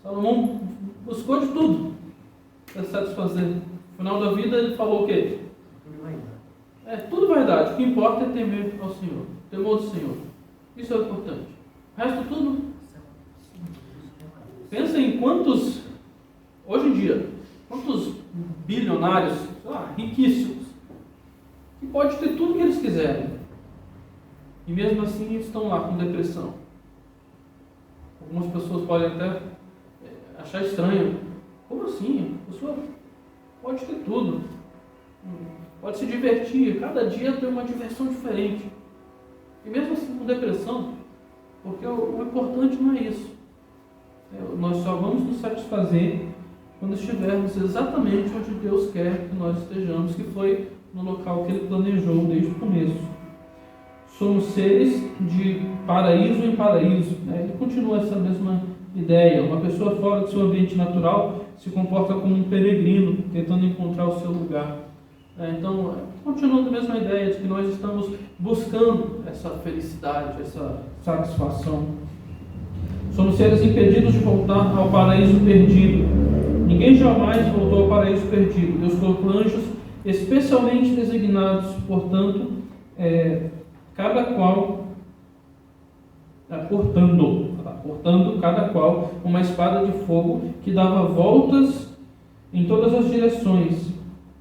Salomão buscou de tudo para se satisfazer. No final da vida ele falou o quê? Tudo vaidade. O que importa é temer ao Senhor. Temor do Senhor. Isso é o importante. O resto tudo. Pensa em quantos, hoje em dia, quantos bilionários, riquíssimos, que pode ter tudo que eles quiserem. E mesmo assim estão lá com depressão. Algumas pessoas podem até achar estranho. Como assim? A pessoa pode ter tudo. Pode se divertir. Cada dia tem uma diversão diferente. E mesmo assim com depressão. Porque o importante não é isso. Nós só vamos nos satisfazer quando estivermos exatamente onde Deus quer que nós estejamos, que foi no local que Ele planejou desde o começo. Somos seres de paraíso em paraíso. Ele continua essa mesma ideia. Uma pessoa fora do seu ambiente natural se comporta como um peregrino, tentando encontrar o seu lugar. Então, continuando a mesma ideia de que nós estamos buscando essa felicidade, essa satisfação. Somos seres impedidos de voltar ao paraíso perdido. Ninguém jamais voltou ao paraíso perdido. Deus colocou anjos especialmente designados, portanto, cada qual portando cada qual uma espada de fogo que dava voltas em todas as direções,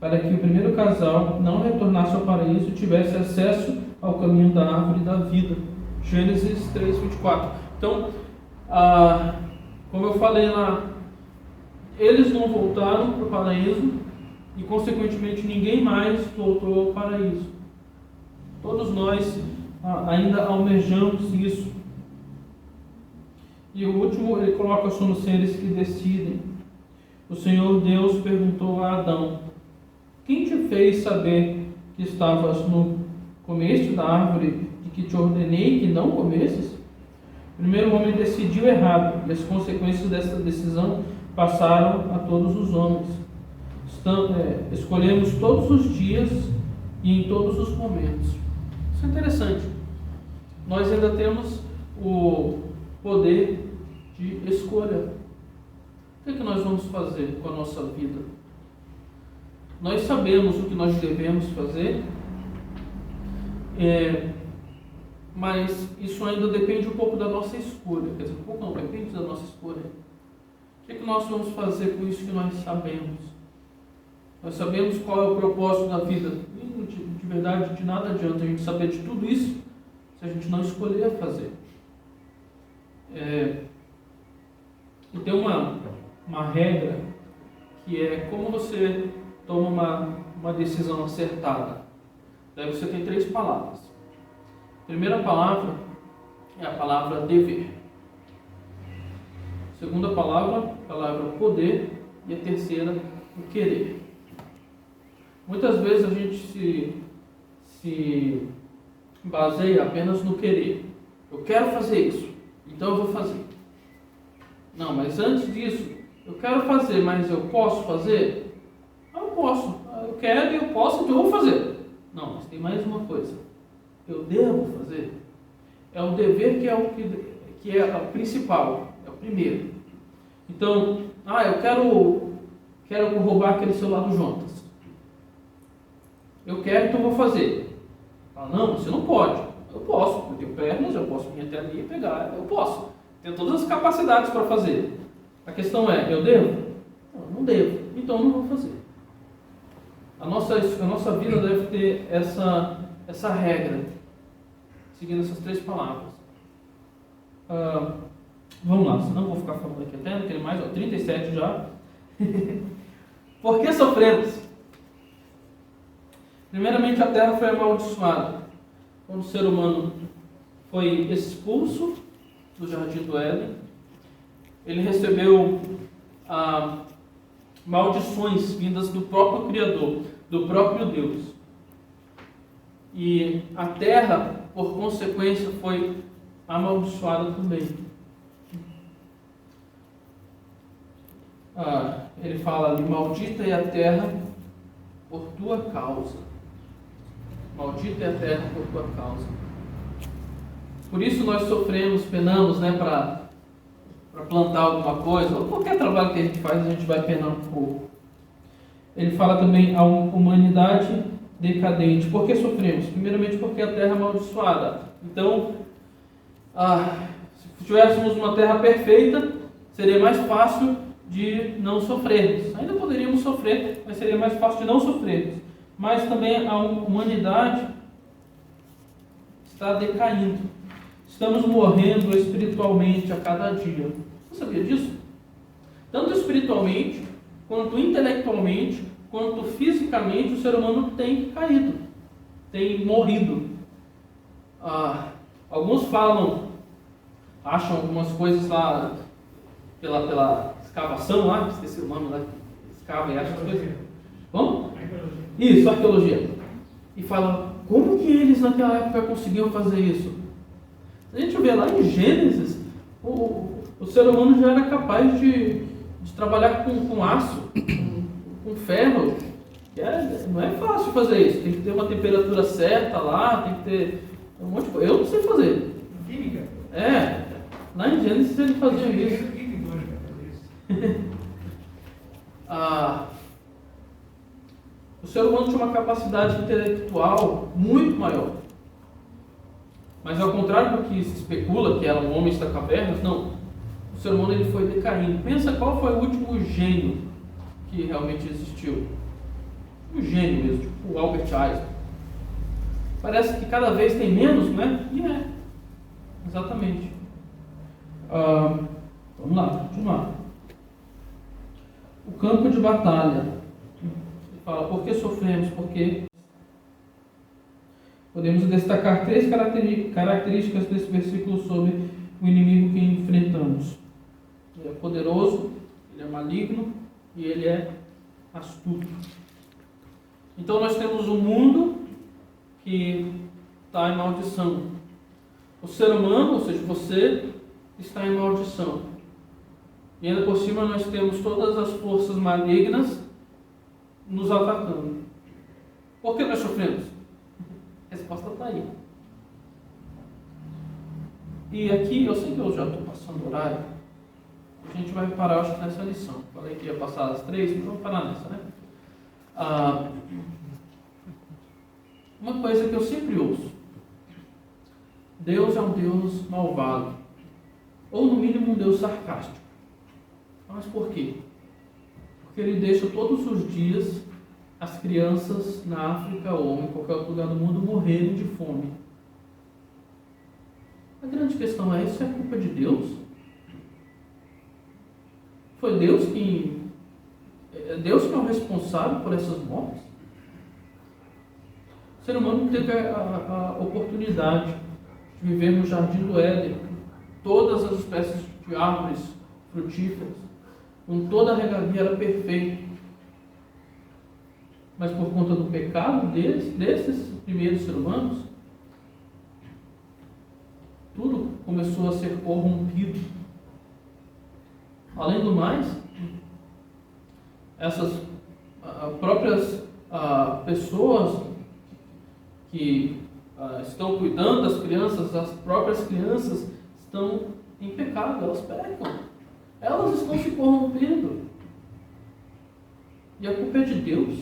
para que o primeiro casal não retornasse ao paraíso e tivesse acesso ao caminho da árvore da vida. Gênesis 3:24. Então, como eu falei lá, eles não voltaram para o paraíso e, consequentemente, ninguém mais voltou ao paraíso. Todos nós ainda almejamos isso. E o último, ele coloca: somos seres que decidem. O Senhor Deus perguntou a Adão: quem te fez saber que estavas no começo da árvore de que te ordenei que não comesses? Primeiro, o homem decidiu errado, e as consequências dessa decisão passaram a todos os homens. Escolhemos todos os dias e em todos os momentos. Isso é interessante. Nós ainda temos o poder de escolha. O que nós vamos fazer com a nossa vida? Nós sabemos o que nós devemos fazer, mas isso ainda depende um pouco da nossa escolha. Quer dizer, um pouco não, depende da nossa escolha. O que nós vamos fazer com isso que nós sabemos? Nós sabemos qual é o propósito da vida. E, de verdade, de nada adianta a gente saber de tudo isso se a gente não escolher fazer. E tem uma regra que é como você toma uma decisão acertada. Daí você tem 3 palavras. A primeira palavra é a palavra dever. A segunda palavra, a palavra poder. E a terceira, o querer. Muitas vezes a gente se baseia apenas no querer. Eu quero fazer isso, então eu vou fazer. Não, mas antes disso, eu quero fazer, mas eu posso fazer? Eu posso. Eu quero e eu posso, então eu vou fazer. Não, mas tem mais uma coisa. Eu devo fazer. É o dever que é o principal, é o primeiro. Então, eu quero roubar aquele celular do Jonas. Eu quero, então vou fazer. Fala, não, você não pode. Eu posso, eu tenho pernas, eu posso vir até ali e pegar, eu posso. Tenho todas as capacidades para fazer. A questão é, eu devo? Não devo, então eu não vou fazer. A nossa vida deve ter essa regra, seguindo essas 3 palavras. Vamos lá, senão eu vou ficar falando aqui até, não quero mais, 37 já. Por que sofremos? Primeiramente, a terra foi amaldiçoada. Quando o ser humano foi expulso do Jardim do Éden, ele recebeu maldições vindas do próprio Criador, do próprio Deus. E a terra, por consequência, foi amaldiçoada também. Ele fala ali, maldita é a terra por tua causa. Maldita é a terra por tua causa. Por isso nós sofremos, penamos, para plantar alguma coisa, ou qualquer trabalho que a gente faz, a gente vai penar um pouco. Ele fala também a humanidade decadente. Por que sofremos? Primeiramente porque a terra é amaldiçoada. Então, se tivéssemos uma terra perfeita, seria mais fácil de não sofrermos. Ainda poderíamos sofrer, mas seria mais fácil de não sofrermos. Mas também a humanidade está decaindo. Estamos morrendo espiritualmente a cada dia. Você sabia disso? Tanto espiritualmente, quanto intelectualmente, quanto fisicamente, o ser humano tem caído, tem morrido. Alguns acham algumas coisas lá pela escavação lá, esqueci o nome lá, escava e acha as coisas. Como? Isso, arqueologia. E falam, como que eles naquela época conseguiam fazer isso? A gente vê lá em Gênesis, o ser humano já era capaz de trabalhar com aço, com ferro. Não é fácil fazer isso, tem que ter uma temperatura certa lá, tem que ter um monte de coisa. Eu não sei fazer. Química? Lá em Gênesis eles faziam isso. O ser humano tinha uma capacidade intelectual muito maior. Mas ao contrário do que se especula, que eram homens da caverna, não. O ser humano ele foi decaindo. Pensa qual foi o último gênio que realmente existiu. Um gênio mesmo, tipo o Albert Einstein. Parece que cada vez tem menos, né? E exatamente. Vamos lá, continuar. O campo de batalha. Ele fala, por que sofremos? Porque podemos destacar 3 características desse versículo sobre o inimigo que enfrentamos. Ele é poderoso, ele é maligno e ele é astuto. Então nós temos um mundo que está em maldição. O ser humano, ou seja, você, está em maldição. E ainda por cima nós temos todas as forças malignas nos atacando. Por que nós sofremos? A resposta está aí. E aqui, eu sei que eu já estou passando o horário, a gente vai parar, acho que nessa lição. Falei que ia passar as 3, mas vamos parar nessa, né? Uma coisa que eu sempre ouço: Deus é um Deus malvado, ou no mínimo um Deus sarcástico. Mas por quê? Porque Ele deixa todos os dias as crianças na África ou em qualquer outro lugar do mundo morrerem de fome. A grande questão é, isso é culpa de Deus? Foi Deus que é o responsável por essas mortes? O ser humano teve a oportunidade de viver no Jardim do Éden, todas as espécies de árvores frutíferas, com toda a regalia era perfeito. Mas por conta do pecado desses primeiros seres humanos, tudo começou a ser corrompido. Além do mais, essas próprias pessoas que estão cuidando das crianças, as próprias crianças estão em pecado, elas pecam. elas estão se corrompendo. E a culpa é de Deus.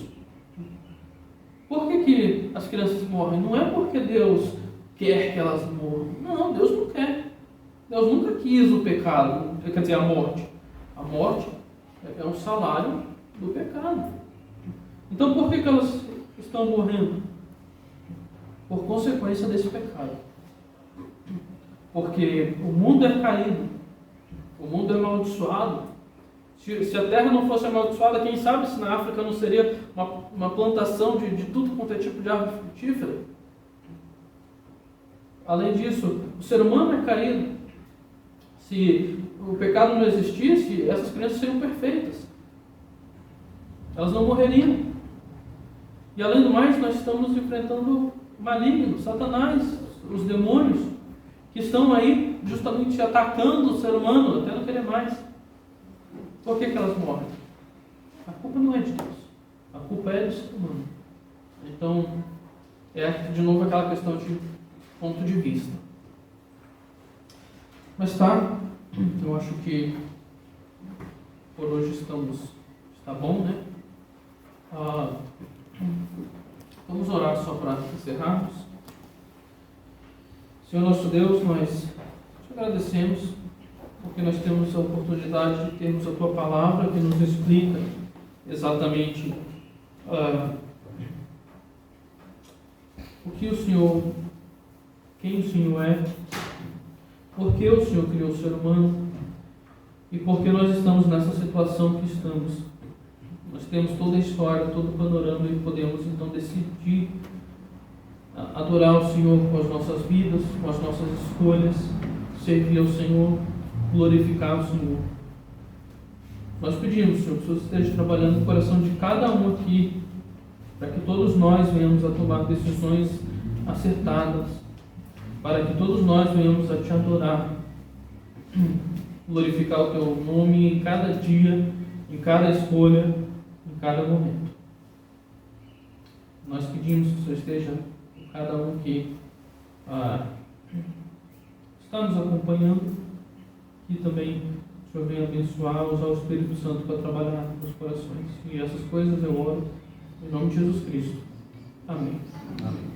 Por que as crianças morrem? Não é porque Deus quer que elas morram. Não, Deus não quer. Deus nunca quis o pecado, quer dizer, a morte. A morte é um salário do pecado. Então por que elas estão morrendo? Por consequência desse pecado. Porque o mundo é caído. O mundo é amaldiçoado. Se a terra não fosse amaldiçoada, quem sabe se na África não seria uma plantação de tudo quanto é tipo de árvore frutífera. Além disso, o ser humano é caído. Se o pecado não existisse, essas crianças seriam perfeitas. Elas não morreriam. E além do mais, nós estamos enfrentando o maligno, Satanás, os demônios, que estão aí justamente atacando o ser humano até não querer mais. Por que elas morrem? A culpa não é de Deus. A culpa é do ser humano. Então, é de novo aquela questão de ponto de vista. Mas tá, eu acho que por hoje está bom, né? Vamos orar só para encerrarmos. Senhor nosso Deus, nós te agradecemos porque nós temos a oportunidade de termos a Tua Palavra que nos explica exatamente o que o Senhor, quem o Senhor é, por que o Senhor criou o ser humano e por que nós estamos nessa situação que estamos. Nós temos toda a história, todo o panorama e podemos então decidir adorar o Senhor com as nossas vidas, com as nossas escolhas, servir ao Senhor, glorificar o Senhor. Nós pedimos, Senhor, que o Senhor esteja trabalhando no coração de cada um aqui, para que todos nós venhamos a tomar decisões acertadas, para que todos nós venhamos a Te adorar, glorificar o Teu nome em cada dia, em cada escolha, em cada momento. Nós pedimos que o Senhor esteja com cada um que está nos acompanhando, e também o Senhor venha abençoar, usar o Espírito Santo para trabalhar nos corações. E essas coisas eu oro em nome de Jesus Cristo. Amém. Amém.